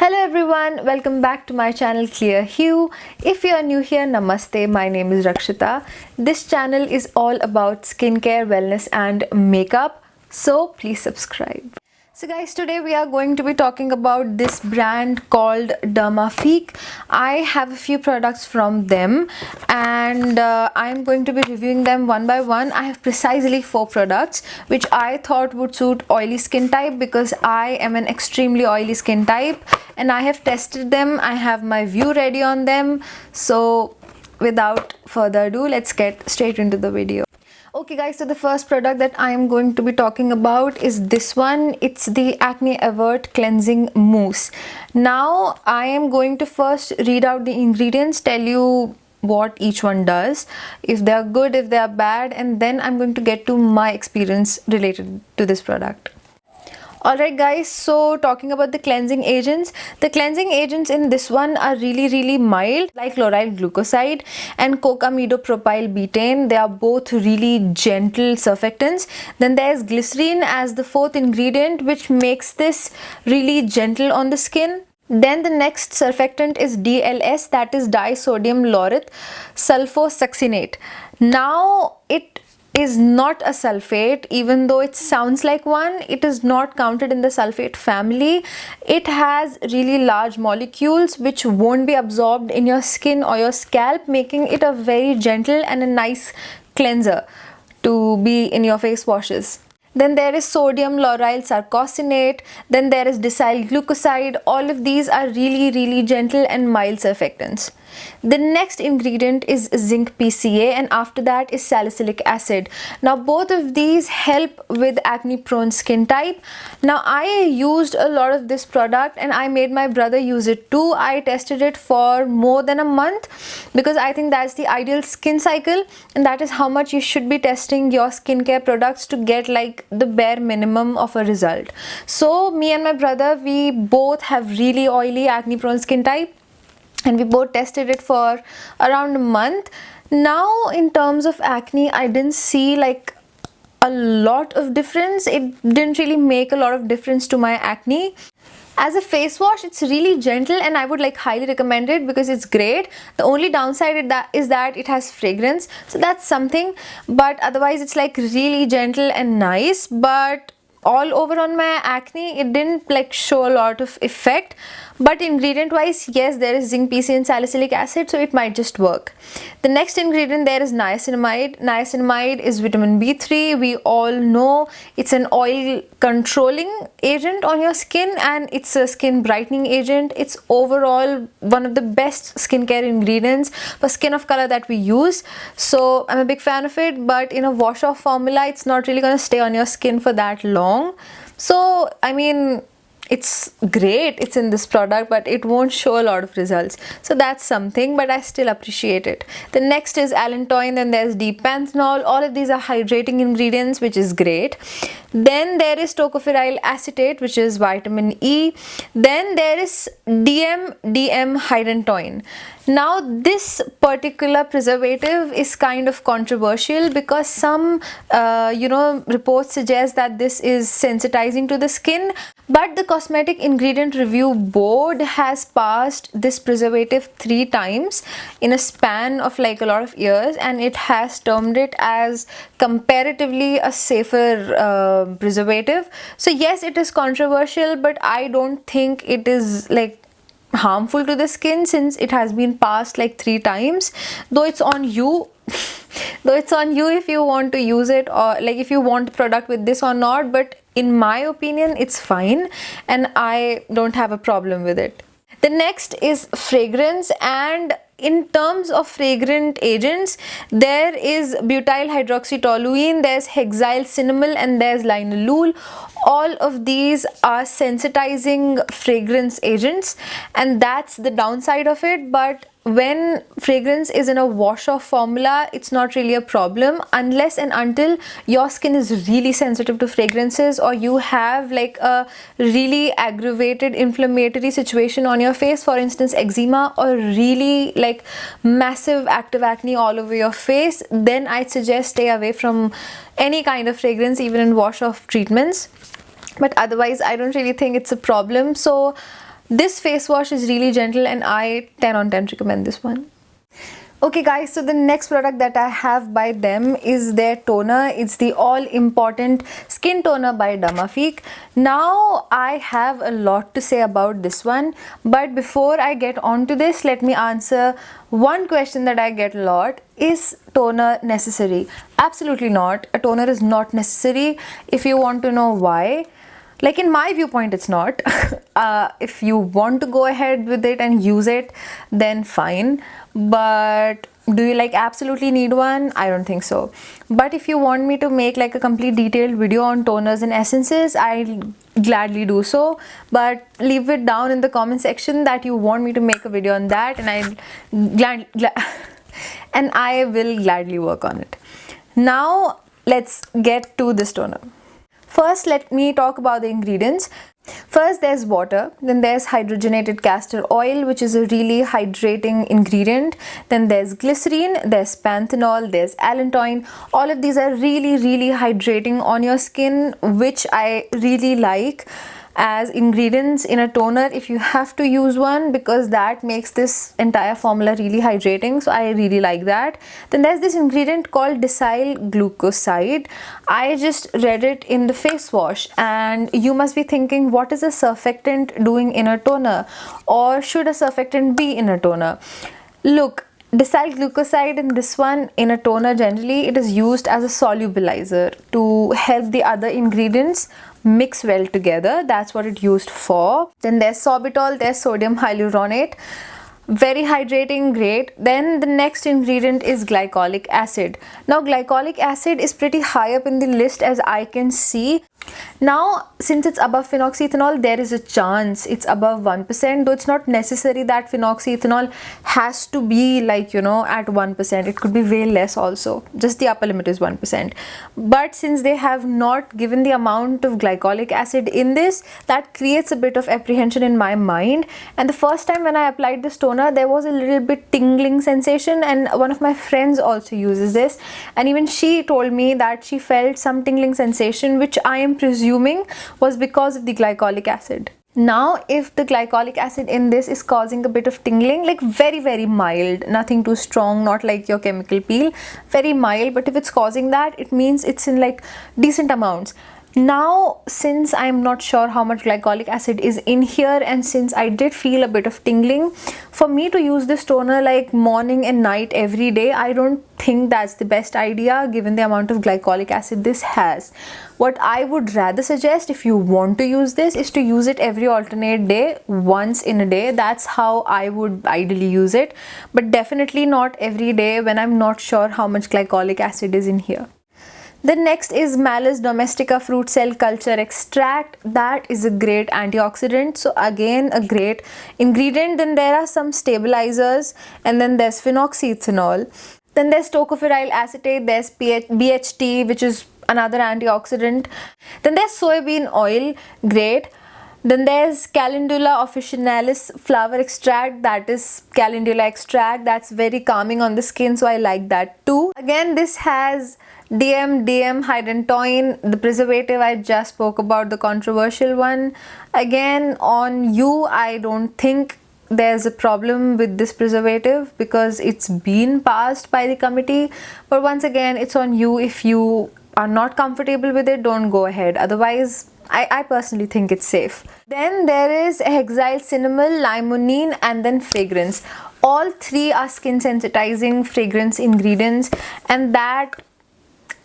Hello everyone, welcome back to my channel ClearHue. If you are new here, namaste, my name is Rakshita. This channel is all about skincare, wellness and makeup, so please subscribe. So guys, today we are going to be talking about this brand called Dermafique. I have a few products from them and I'm going to be reviewing them one by one. I have precisely 4 products which I thought would suit oily skin type because I am an extremely oily skin type and I have tested them. I have my view ready on them. So without further ado, let's get straight into the video. Okay guys, so the first product that I am going to be talking about is this one. It's the Acne Avert Cleansing Mousse. Now I am going to first read out the ingredients, tell you what each one does, if they are good, if they are bad, and then I'm going to get to my experience related to this product. Alright guys, so talking about the cleansing agents in this one are really mild, like lauryl glucoside and cocamidopropyl betaine. They are both really gentle surfactants. Then there's glycerin as the 4th ingredient, which makes this really gentle on the skin. Then the next surfactant is DLS, that is disodium laureth sulfosuccinate. Now it is not a sulfate, even though it sounds like one. It is not counted in the sulfate family. It has really large molecules which won't be absorbed in your skin or your scalp, making it a very gentle and a nice cleanser to be in your face washes. Then there is sodium lauryl sarcosinate, then there is disyl glucoside. All of these are really gentle and mild surfactants. The next ingredient is zinc PCA and after that is salicylic acid. Now both of these help with acne prone skin type. Now I used a lot of this product and I made my brother use it too. I tested it for more than a month because I think that's the ideal skin cycle and that is how much you should be testing your skincare products to get like the bare minimum of a result. So me and my brother, we both have really oily acne prone skin type and we both tested it for around a month. Now in terms of acne, I didn't see like a lot of difference. It didn't really make a lot of difference to my acne. As a face wash, it's really gentle and I would like highly recommend it because it's great. The only downside is that it has fragrance, so that's something, but otherwise it's like really gentle and nice. But all over on my acne, it didn't like show a lot of effect. But ingredient wise, yes, there is zinc PCA and salicylic acid, so it might just work. The next ingredient there is niacinamide. Niacinamide is vitamin B3. We all know it's an oil controlling agent on your skin and it's a skin brightening agent. It's overall one of the best skincare ingredients for skin of color that we use. So I'm a big fan of it, but in a wash off formula, it's not really going to stay on your skin for that long. So I mean, it's great, it's in this product, but it won't show a lot of results. So that's something, but I still appreciate it. The next is allantoin, then there's deep panthenol. All of these are hydrating ingredients, which is great. Then there is tocopherol acetate, which is vitamin E. Then there is DM hydantoin. Now this particular preservative is kind of controversial because some reports suggest that this is sensitizing to the skin, but the Cosmetic Ingredient Review Board has passed this preservative 3 times in a span of like a lot of years, and it has termed it as comparatively a safer preservative. So yes, it is controversial, but I don't think it is like harmful to the skin since it has been passed like 3 times. Though it's on you if you want to use it or like if you want the product with this or not, but in my opinion it's fine and I don't have a problem with it. The next is fragrance, and in terms of fragrant agents, there is butyl hydroxytoluene, there's hexyl cinnamol, and there's linalool. All of these are sensitizing fragrance agents, and that's the downside of it. But when fragrance is in a wash-off formula, it's not really a problem unless and until your skin is really sensitive to fragrances or you have like a really aggravated inflammatory situation on your face, for instance eczema, or really like massive active acne all over your face. Then I'd suggest stay away from any kind of fragrance, even in wash-off treatments. But otherwise I don't really think it's a problem. So This face wash is really gentle and I 10 on 10 recommend this one. Okay guys, so the next product that I have by them is their toner. It's the all important skin toner by Dermafique. Now I have a lot to say about this one, but before I get on to this, let me answer one question that I get a lot. Is toner necessary? Absolutely not. A toner is not necessary. If you want to know why, like in my viewpoint, it's not. If you want to go ahead with it and use it, then fine. But do you like absolutely need one? I don't think so. But if you want me to make like a complete detailed video on toners and essences, I'll gladly do so. But leave it down in the comment section that you want me to make a video on that, and I will gladly work on it. Now let's get to this toner. First, let me talk about the ingredients. First, there's water, then there's hydrogenated castor oil, which is a really hydrating ingredient. Then there's glycerine, there's panthenol, there's allantoin. All of these are really hydrating on your skin, which I really like as ingredients in a toner if you have to use one, because that makes this entire formula really hydrating. So I really like that. Then there's this ingredient called disyl glucoside. I just read it in the face wash, and you must be thinking, what is a surfactant doing in a toner, or should a surfactant be in a toner? Look, disyl glucoside in this one, in a toner generally, it is used as a solubilizer to help the other ingredients mix well together. That's what it used for. Then there's sorbitol, there's sodium hyaluronate. Very hydrating, great. Then the next ingredient is glycolic acid. Now glycolic acid is pretty high up in the list as I can see. Now since it's above phenoxyethanol, there is a chance it's above 1%, though it's not necessary that phenoxyethanol has to be like, you know, at 1%. It could be way less also. Just the upper limit is 1%. But since they have not given the amount of glycolic acid in this, that creates a bit of apprehension in my mind. And the first time when I applied this toner, there was a little bit tingling sensation, and one of my friends also uses this, and even she told me that she felt some tingling sensation, which I am presuming was because of the glycolic acid. Now if the glycolic acid in this is causing a bit of tingling, like very mild, nothing too strong, not like your chemical peel, very mild, but if it's causing that, it means it's in like decent amounts. Now since I'm not sure how much glycolic acid is in here, and since I did feel a bit of tingling, for me to use this toner like morning and night every day, I don't think that's the best idea given the amount of glycolic acid this has. What I would rather suggest, if you want to use this, is to use it every alternate day, once in a day. That's how I would ideally use it, but definitely not every day when I'm not sure how much glycolic acid is in here. The next is Malus domestica fruit cell culture extract. That is a great antioxidant, so again a great ingredient. Then there are some stabilizers, and then there's phenoxyethanol. Then there's tocopherol acetate, there's BHT, which is another antioxidant. Then there's soybean oil, great. Then there's Calendula officinalis flower extract, that is calendula extract. That's very calming on the skin, so I like that too. Again, this has hydrantoin, the preservative I just spoke about, the controversial one. Again, on you, I don't think there's a problem with this preservative because it's been passed by the committee, but once again, it's on you. If you are not comfortable with it, don't go ahead. Otherwise, I personally think it's safe. Then there is hexylcinnamol, limonene, and then fragrance. All three are skin sensitizing fragrance ingredients, and that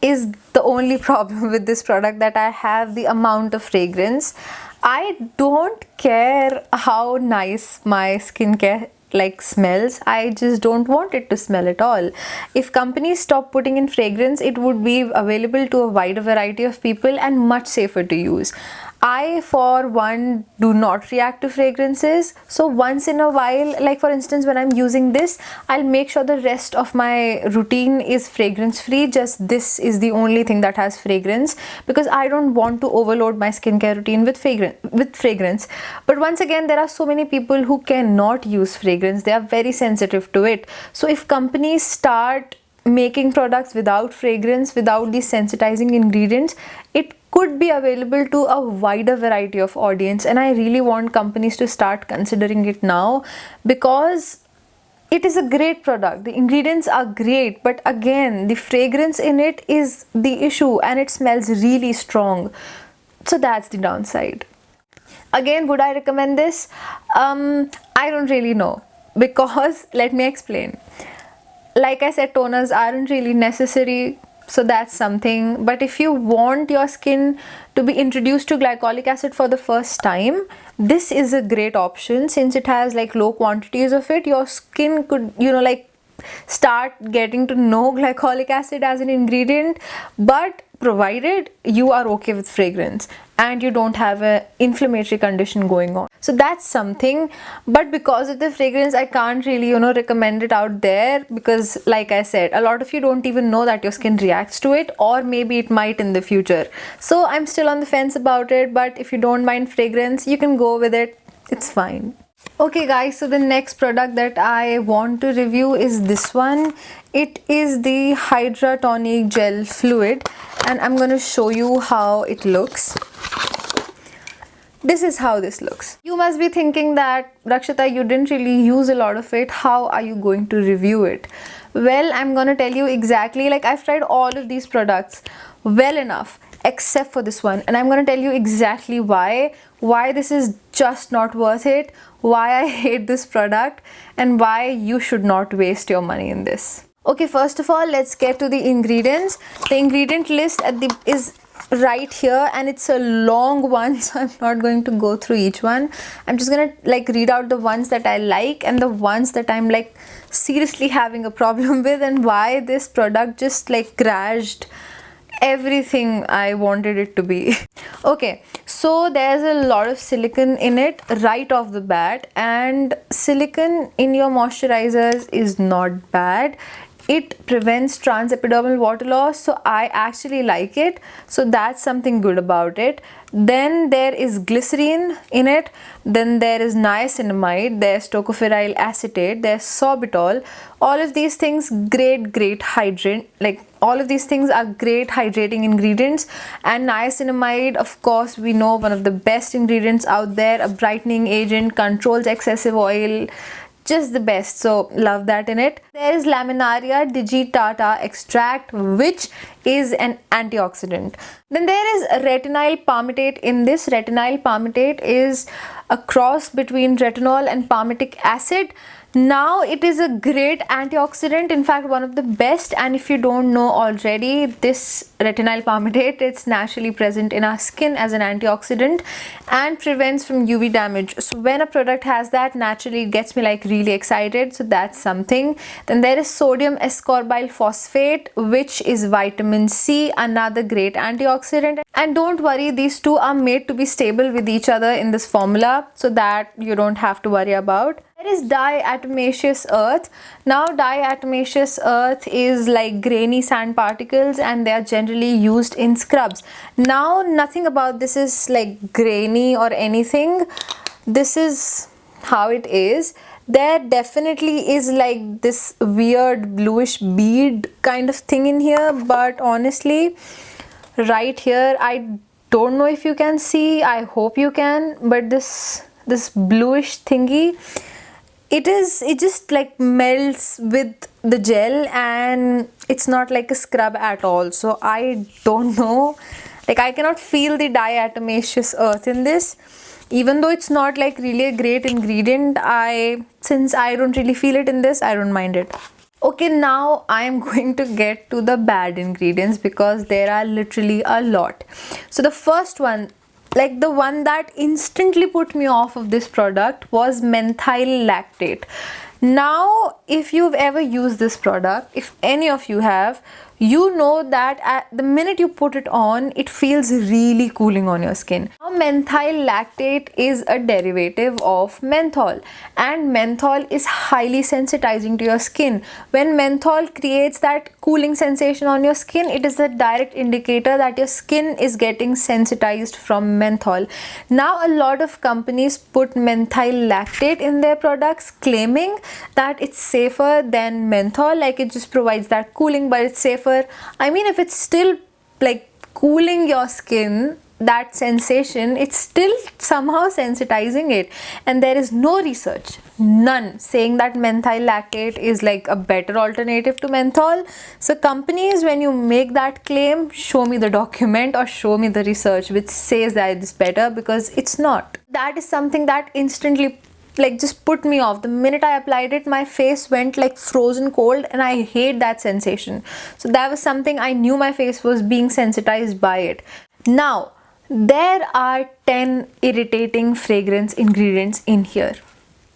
is the only problem with this product that I have, the amount of fragrance. I don't care how nice my skincare like smells, I just don't want it to smell at all. If companies stop putting in fragrance, it would be available to a wider variety of people and much safer to use. I, for one, do not react to fragrances, so once in a while, like for instance when I'm using this, I'll make sure the rest of my routine is fragrance free. Just this is the only thing that has fragrance, because I don't want to overload my skincare routine with fragrance. But once again, there are so many people who cannot use fragrance. They are very sensitive to it. So if companies start making products without fragrance, without these sensitizing ingredients, it could be available to a wider variety of audience, and I really want companies to start considering it now, because it is a great product. The ingredients are great, but again, the fragrance in it is the issue, and it smells really strong. So that's the downside. Again, would I recommend this? I don't really know, because let me explain. Like I said, toners aren't really necessary, so that's something. But if you want your skin to be introduced to glycolic acid for the first time, this is a great option. Since it has like low quantities of it, your skin could, like start getting to know glycolic acid as an ingredient, but provided you are okay with fragrance and you don't have an inflammatory condition going on. So that's something. But because of the fragrance, I can't really recommend it out there, because like I said, a lot of you don't even know that your skin reacts to it, or maybe it might in the future. So I'm still on the fence about it, but if you don't mind fragrance, you can go with it. It's fine. Okay guys, so the next product that I want to review is this one. It is the Hydra Tonic Gel Fluid, and I'm going to show you how it looks. This is how this looks. You must be thinking that, Rakshita, you didn't really use a lot of it. How are you going to review it? Well, I'm going to tell you exactly. Like, I've tried all of these products well enough, except for this one, and I'm going to tell you exactly why this is just not worth it, why I hate this product, and why you should not waste your money in this. Okay, first of all, let's get to the ingredients. The ingredient list is right here, and it's a long one, so I'm not going to go through each one. I'm just gonna read out the ones that I like and the ones that I'm seriously having a problem with, and why this product just crashed everything I wanted it to be. Okay, so there's a lot of silicone in it right off the bat, and silicone in your moisturizers is not bad. It prevents transepidermal water loss, so I actually like it. So that's something good about it. Then there is glycerine in it. Then there is niacinamide, there's tocopherol acetate, there's sorbitol. All of these things great hydrant. All of these things are great hydrating ingredients. And niacinamide, of course, we know, one of the best ingredients out there, a brightening agent, controls excessive oil, just the best. So love that in it. There is Laminaria digitata extract, which is an antioxidant. Then there is retinol palmitate in this. Retinol palmitate is a cross between retinol and palmitic acid. Now it is a great antioxidant, in fact one of the best. And if you don't know already, this retinol palmitate, it's naturally present in our skin as an antioxidant and prevents from UV damage. So when a product has that, naturally it gets me really excited. So that's something. Then there is sodium ascorbyl phosphate, which is vitamin C, another great antioxidant. And don't worry, these two are made to be stable with each other in this formula, so that you don't have to worry about. There is diatomaceous earth. Now diatomaceous earth is grainy sand particles, and they are generally used in scrubs. Now nothing about this is grainy or anything. This is how it is. There definitely is this weird bluish bead kind of thing in here, but honestly, right here, I don't know if you can see, I hope you can, but this bluish thingy, it just melts with the gel, and it's not like a scrub at all. So I don't know, I cannot feel the diatomaceous earth in this, even though it's not really a great ingredient. Since I don't really feel it in this, I don't mind it. Okay, now I am going to get to the bad ingredients, because there are literally a lot. So the first one, the one that instantly put me off of this product, was methyl lactate. Now, if you've ever used this product, if any of you have, you know that at the minute you put it on, it feels really cooling on your skin. Now, methyl lactate is a derivative of menthol, and menthol is highly sensitizing to your skin. When menthol creates that cooling sensation on your skin, it is a direct indicator that your skin is getting sensitized from menthol. Now, a lot of companies put methyl lactate in their products, claiming that it's safer than menthol, it just provides that cooling, but it's safer. I mean, if it's still cooling your skin, that sensation, it's still somehow sensitizing it. And there is no research, none, saying that methyl lactate is like a better alternative to menthol. So companies, when you make that claim, show me the document or show me the research which says that it's better, because it's not. That is something that instantly like just put me off. The minute I applied it, my face went like frozen cold, and I hate that sensation. So that was something I knew my face was being sensitized by it. Now, there are 10 irritating fragrance ingredients in here.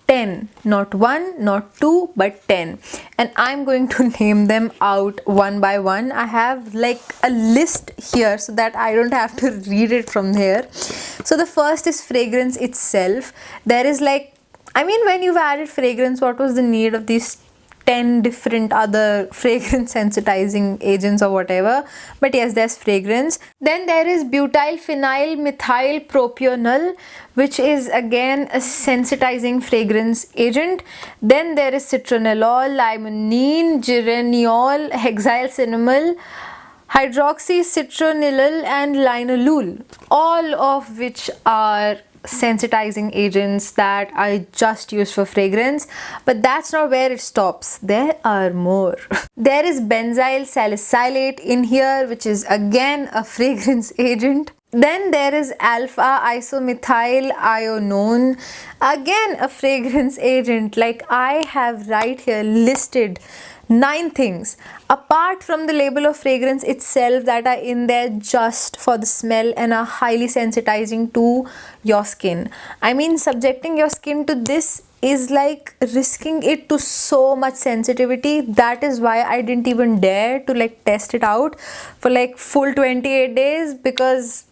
10, not 1, not 2, but 10. And I'm going to name them out one by one. I have like a list here so that I don't have to read it from here. So the first is fragrance itself. There is like, I mean, when you've added fragrance, what was the need of these 10 different other fragrance sensitizing agents or whatever? But yes, there's fragrance. Then there is butyl phenyl methyl propional, which is again a sensitizing fragrance agent. Then there is citronellol, limonene, geraniol, hexyl cinnamol, hydroxycitronellal and linalool, all of which are sensitizing agents that I just use for fragrance. But that's not where it stops. There are more. There is benzyl salicylate in here, which is again a fragrance agent. Then there is alpha isomethyl ionone, again a fragrance agent. Like, I have right here listed 9 things apart from the label of fragrance itself that are in there just for the smell and are highly sensitizing to your skin. I mean, subjecting your skin to this is like risking it to so much sensitivity. That is why I didn't even dare to like test it out for like full 28 days, because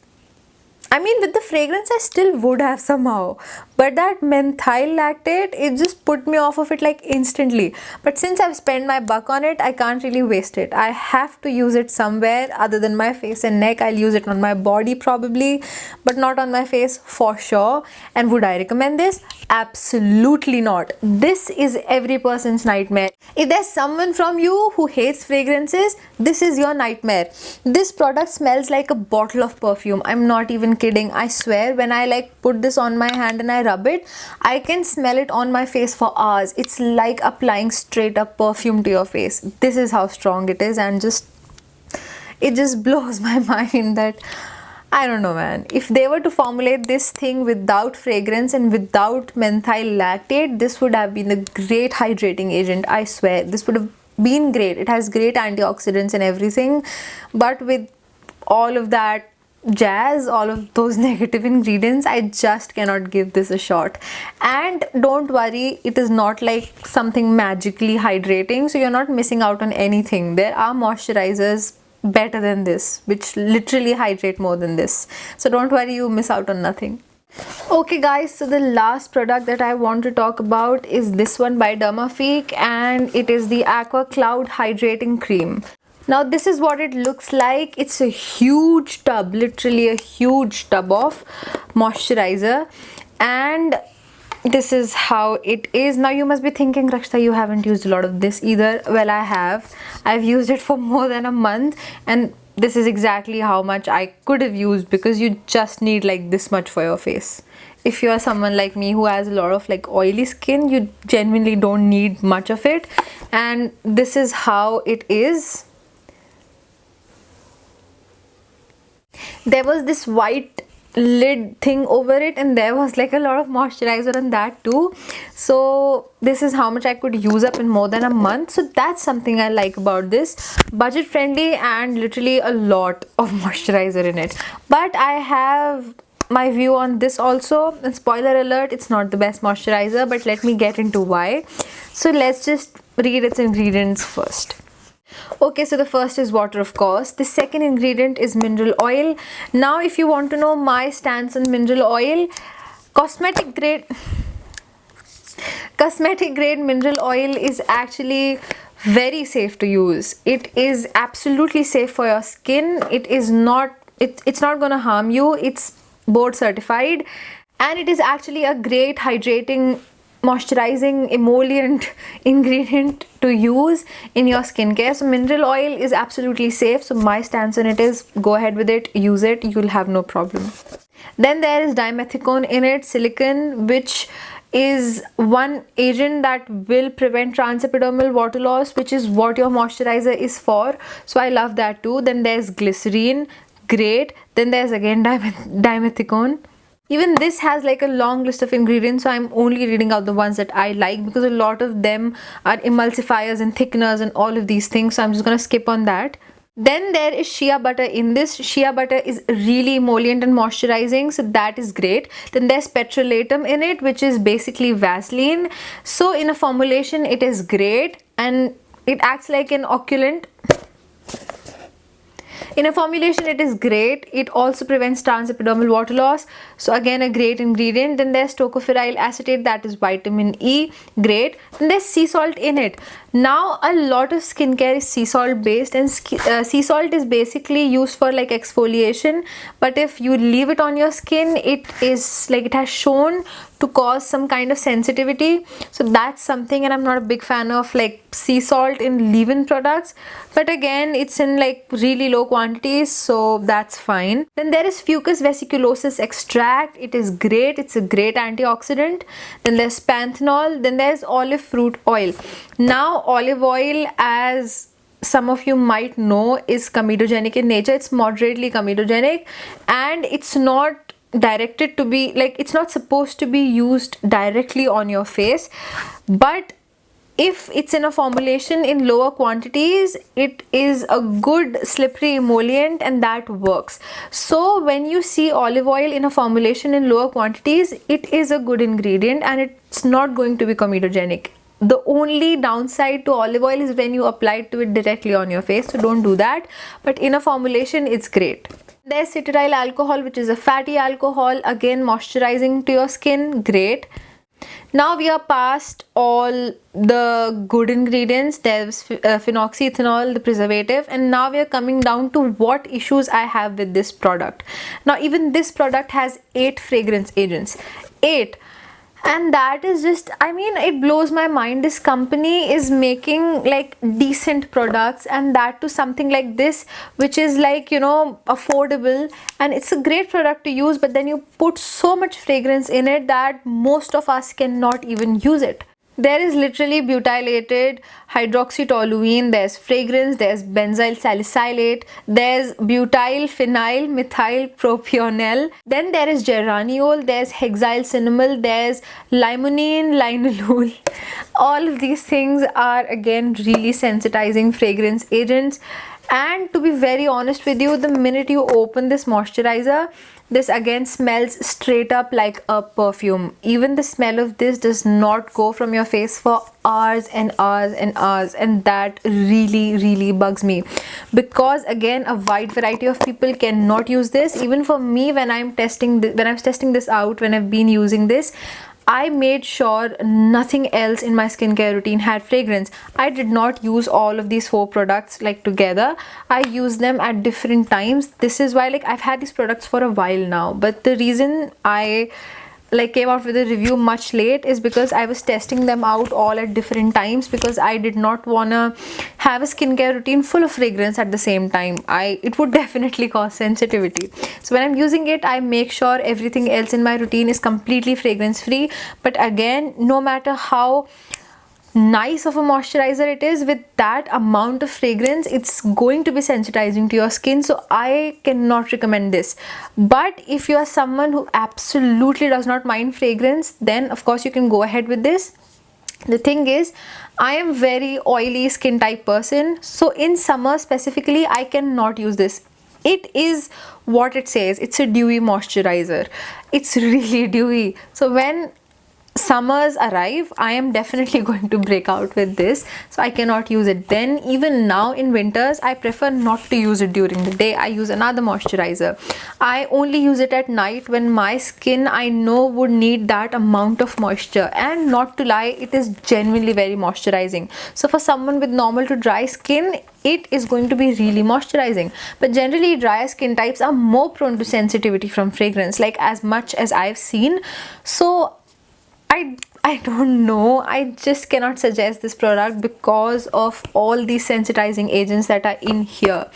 I mean, with the fragrance I still would have somehow, but that methyl lactate, it just put me off of it like instantly. But since I've spent my buck on it, I can't really waste it. I have to use it somewhere other than my face and neck. I'll use it on my body probably, but not on my face for sure. And would I recommend this? Absolutely not. This is every person's nightmare. If there's someone from you who hates fragrances, this is your nightmare. This product smells like a bottle of perfume. I'm not even kidding. I swear, when I like put this on my hand and I rub it, I can smell it on my face for hours. It's like applying straight up perfume to your face. This is how strong it is, and it just blows my mind that, I don't know, man. If they were to formulate this thing without fragrance and without methyl lactate, this would have been a great hydrating agent. I swear, this would have been great. It has great antioxidants and everything, but with all of that jazz, all of those negative ingredients, I just cannot give this a shot. And don't worry, it is not like something magically hydrating, so you're not missing out on anything. There are moisturizers better than this, which literally hydrate more than this, so don't worry, you miss out on nothing. Okay guys, so the last product that I want to talk about is this one by Dermafique, and it is the Aqua Cloud Hydrating Cream. Now this is what it looks like. It's a huge tub, literally a huge tub of moisturizer, and this is how it is. Now you must be thinking, Rakshita, you haven't used a lot of this either. Well, I have. I've used it for more than a month, and this is exactly how much I could have used, because you just need like this much for your face. If you are someone like me who has a lot of like oily skin, you genuinely don't need much of it. And this is how it is. There was this white lid thing over it, and there was like a lot of moisturizer on that too. So this is how much I could use up in more than a month. So that's something I like about this. Budget friendly and literally a lot of moisturizer in it. But I have my view on this also, and spoiler alert, it's not the best moisturizer, but let me get into why. So let's just read its ingredients first. Okay, so the first is water, of course. The second ingredient is mineral oil. Now if you want to know my stance on mineral oil, cosmetic grade mineral oil is actually very safe to use. It is absolutely safe for your skin. It's not gonna harm you. It's board certified, and it is actually a great hydrating moisturizing emollient ingredient to use in your skincare. So mineral oil is absolutely safe. So my stance on it is go ahead with it, use it, you'll have no problem. Then there is dimethicone in it, silicone, which is one agent that will prevent transepidermal water loss, which is what your moisturizer is for. So I love that too. Then there's glycerine, great. Then there's again dimethicone. Even this has like a long list of ingredients, so I'm only reading out the ones that I like because a lot of them are emulsifiers and thickeners and all of these things, so I'm just gonna skip on that. Then there is shea butter in this. Shea butter is really emollient and moisturizing, so that is great. Then there's petrolatum in it, which is basically Vaseline. So in a formulation it is great and it acts like an occlulant. In a formulation it is great. It also prevents transepidermal water loss, so again a great ingredient. Then there's tocopherol acetate, that is vitamin E, great. Then there's sea salt in it. Now a lot of skincare is sea salt based, and sea salt is basically used for like exfoliation, but if you leave it on your skin, it is like, it has shown to cause some kind of sensitivity. So that's something, and I'm not a big fan of like sea salt in leave-in products, but again it's in like really low quantities, so that's fine. Then there is fucus vesiculosus extract. It is great, it's a great antioxidant. Then there's panthenol. Then there's olive fruit oil. Now olive oil, as some of you might know, is comedogenic in nature. It's moderately comedogenic, and it's not directed to be like, it's not supposed to be used directly on your face, but if it's in a formulation in lower quantities, it is a good slippery emollient, and that works. So when you see olive oil in a formulation in lower quantities, it is a good ingredient and it's not going to be comedogenic. The only downside to olive oil is when you apply it to it directly on your face, so don't do that, but in a formulation it's great. There's citral alcohol, which is a fatty alcohol, again moisturizing to your skin, great. Now we are past all the good ingredients. There's phenoxyethanol, the preservative, and now we are coming down to what issues I have with this product. Now even this product has 8 fragrance agents, 8. And that is just, I mean, it blows my mind. This company is making like decent products, and that to something like this, which is like, you know, affordable, and it's a great product to use, but then you put so much fragrance in it that most of us cannot even use it. There is literally butylated hydroxytoluene, there's fragrance, there's benzyl salicylate, there's butyl phenyl methyl propionel, then there is geraniol, there's hexyl cinnamol, there's limonene linalool. All of these things are again really sensitizing fragrance agents, and to be very honest with you, the minute you open this moisturizer, this again smells straight up like a perfume. Even the smell of this does not go from your face for hours and hours and hours, and that really bugs me, because again a wide variety of people cannot use this. Even for me, when I was testing this out, when I've been using this, I made sure nothing else in my skincare routine had fragrance. I did not use all of these 4 products like together. I used them at different times. This is why like I've had these products for a while now, but the reason I like came out with a review much late is because I was testing them out all at different times, because I did not wanna have a skincare routine full of fragrance at the same time. It would definitely cause sensitivity. So when I'm using it, I make sure everything else in my routine is completely fragrance free. But again, no matter how nice of a moisturizer it is, with that amount of fragrance, it's going to be sensitizing to your skin, so I cannot recommend this. But if you are someone who absolutely does not mind fragrance, then of course you can go ahead with this. The thing is, I am very oily skin type person, so in summer specifically I cannot use this. It is what it says, it's a dewy moisturizer. It's really dewy, so when summers arrive, I am definitely going to break out with this, so I cannot use it then. Even now in winters, I prefer not to use it during the day. I use another moisturizer. I only use it at night when my skin, I know, would need that amount of moisture, and not to lie, it is genuinely very moisturizing. So for someone with normal to dry skin, it is going to be really moisturizing. But generally drier skin types are more prone to sensitivity from fragrance, like as much as I've seen. So I don't know, I just cannot suggest this product because of all these sensitizing agents that are in here.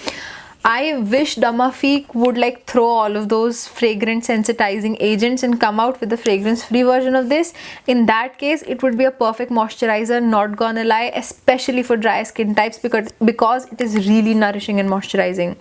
I wish Dermafique would like throw all of those fragrant sensitizing agents and come out with a fragrance free version of this. In that case, it would be a perfect moisturizer, not gonna lie, especially for dry skin types, because it is really nourishing and moisturizing.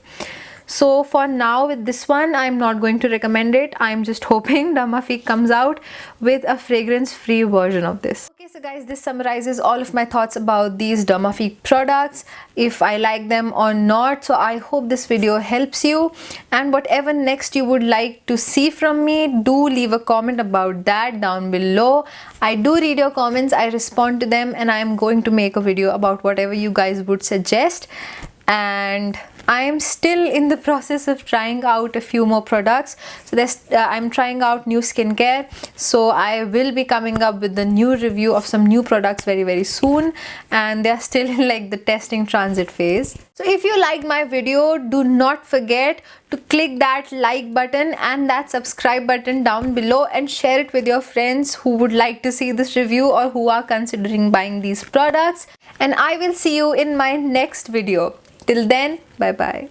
So for now, with this one, I'm not going to recommend it. I'm just hoping Dermafique comes out with a fragrance free version of this. Okay, so guys, this summarizes all of my thoughts about these Dermafique products, if I like them or not. So I hope this video helps you, and whatever next you would like to see from me, do leave a comment about that down below. I do read your comments, I respond to them, and I am going to make a video about whatever you guys would suggest. And I am still in the process of trying out a few more products. So I'm trying out new skincare, so I will be coming up with the new review of some new products very soon, and they are still in like the testing transit phase. So if you liked my video, do not forget to click that like button and that subscribe button down below, and share it with your friends who would like to see this review or who are considering buying these products. And I will see you in my next video. Till then, bye bye.